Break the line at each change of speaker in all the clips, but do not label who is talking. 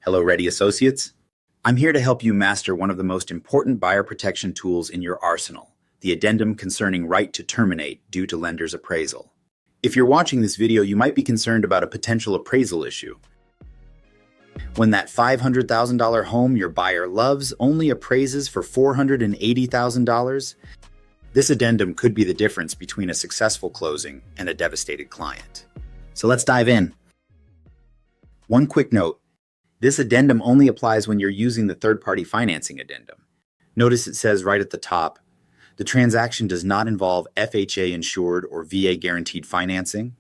Hello, Ready Associates. I'm here to help you master one of the most important buyer protection tools in your arsenal, the Addendum Concerning Right to Terminate Due to Lender's Appraisal. If you're watching this video, you might be concerned about a potential appraisal issue. When that $500,000 home your buyer loves only appraises for $480,000, this addendum could be the difference between a successful closing and a devastated client. So let's dive in. One quick note. This addendum only applies when you're using the third-party financing addendum. Notice it says right at the top, the transaction does not involve FHA-insured or VA-guaranteed financing.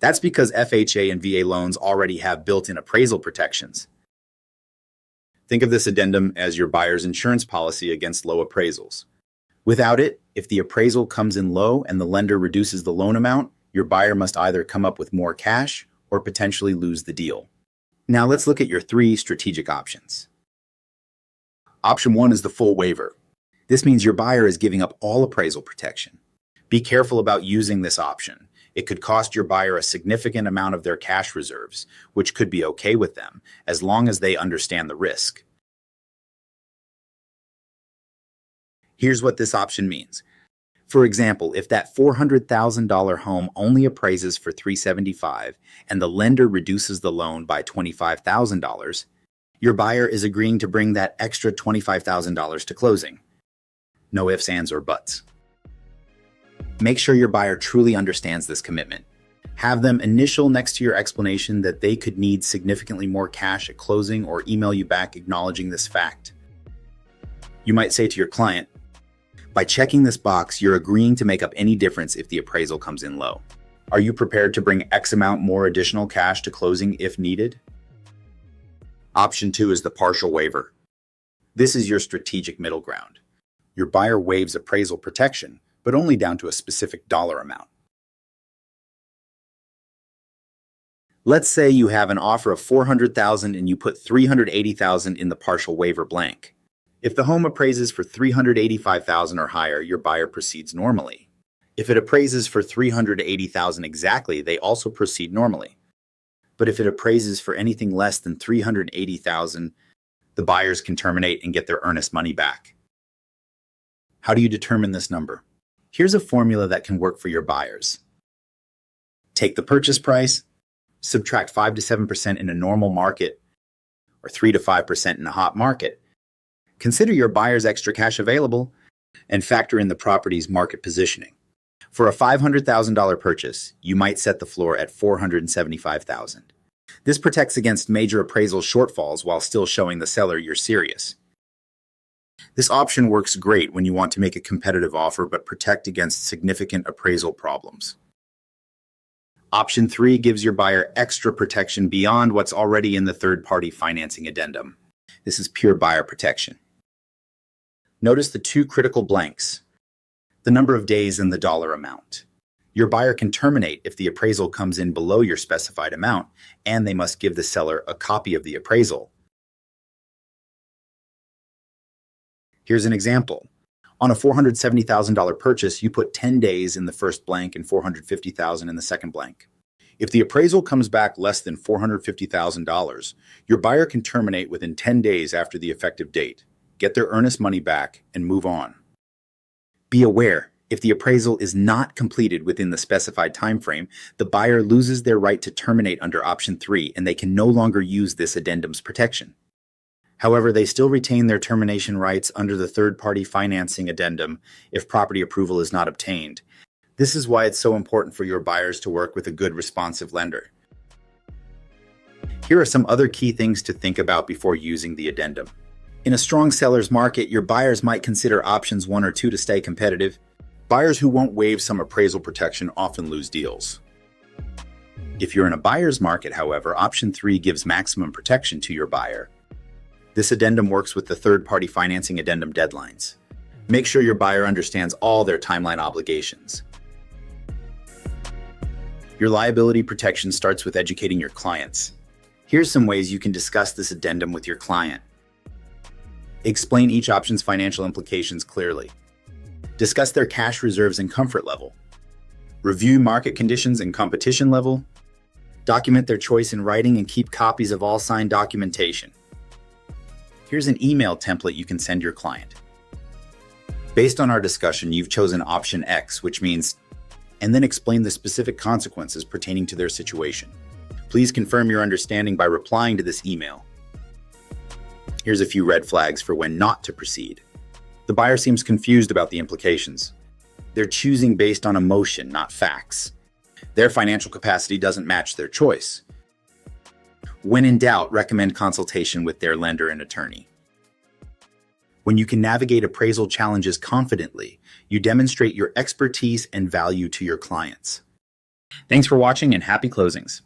That's because FHA and VA loans already have built-in appraisal protections. Think of this addendum as your buyer's insurance policy against low appraisals. Without it, if the appraisal comes in low and the lender reduces the loan amount, your buyer must either come up with more cash or potentially lose the deal. Now let's look at your three strategic options. Option 1 is the full waiver. This means your buyer is giving up all appraisal protection. Be careful about using this option. It could cost your buyer a significant amount of their cash reserves, which could be okay with them, as long as they understand the risk. Here's what this option means. For example, if that $400,000 home only appraises for $375,000 and the lender reduces the loan by $25,000, your buyer is agreeing to bring that extra $25,000 to closing. No ifs, ands, or buts. Make sure your buyer truly understands this commitment. Have them initial next to your explanation that they could need significantly more cash at closing, or email you back acknowledging this fact. You might say to your client, by checking this box, you're agreeing to make up any difference if the appraisal comes in low. Are you prepared to bring X amount more additional cash to closing if needed? Option 2 is the partial waiver. This is your strategic middle ground. Your buyer waives appraisal protection, but only down to a specific dollar amount. Let's say you have an offer of $400,000 and you put $380,000 in the partial waiver blank. If the home appraises for $385,000 or higher, your buyer proceeds normally. If it appraises for $380,000 exactly, they also proceed normally. But if it appraises for anything less than $380,000, the buyers can terminate and get their earnest money back. How do you determine this number? Here's a formula that can work for your buyers. Take the purchase price, subtract 5 to 7% in a normal market, or 3 to 5% in a hot market. Consider your buyer's extra cash available and factor in the property's market positioning. For a $500,000 purchase, you might set the floor at $475,000. This protects against major appraisal shortfalls while still showing the seller you're serious. This option works great when you want to make a competitive offer but protect against significant appraisal problems. Option 3 gives your buyer extra protection beyond what's already in the third-party financing addendum. This is pure buyer protection. Notice the two critical blanks, the number of days and the dollar amount. Your buyer can terminate if the appraisal comes in below your specified amount, and they must give the seller a copy of the appraisal. Here's an example. On a $470,000 purchase, you put 10 days in the first blank and $450,000 in the second blank. If the appraisal comes back less than $450,000, your buyer can terminate within 10 days after the effective date, get their earnest money back, and move on. Be aware, if the appraisal is not completed within the specified time frame, the buyer loses their right to terminate under option 3, and they can no longer use this addendum's protection. However, they still retain their termination rights under the third-party financing addendum if property approval is not obtained. This is why it's so important for your buyers to work with a good, responsive lender. Here are some other key things to think about before using the addendum. In a strong seller's market, your buyers might consider options 1 or 2 to stay competitive. Buyers who won't waive some appraisal protection often lose deals. If you're in a buyer's market, however, option 3 gives maximum protection to your buyer. This addendum works with the third-party financing addendum deadlines. Make sure your buyer understands all their timeline obligations. Your liability protection starts with educating your clients. Here's some ways you can discuss this addendum with your client. Explain each option's financial implications clearly. Discuss their cash reserves and comfort level. Review market conditions and competition level. Document their choice in writing and keep copies of all signed documentation. Here's an email template you can send your client. Based on our discussion, you've chosen option X, which means, and then explain the specific consequences pertaining to their situation. Please confirm your understanding by replying to this email. Here's a few red flags for when not to proceed. The buyer seems confused about the implications. They're choosing based on emotion, not facts. Their financial capacity doesn't match their choice. When in doubt, recommend consultation with their lender and attorney. When you can navigate appraisal challenges confidently, you demonstrate your expertise and value to your clients. Thanks for watching and happy closings.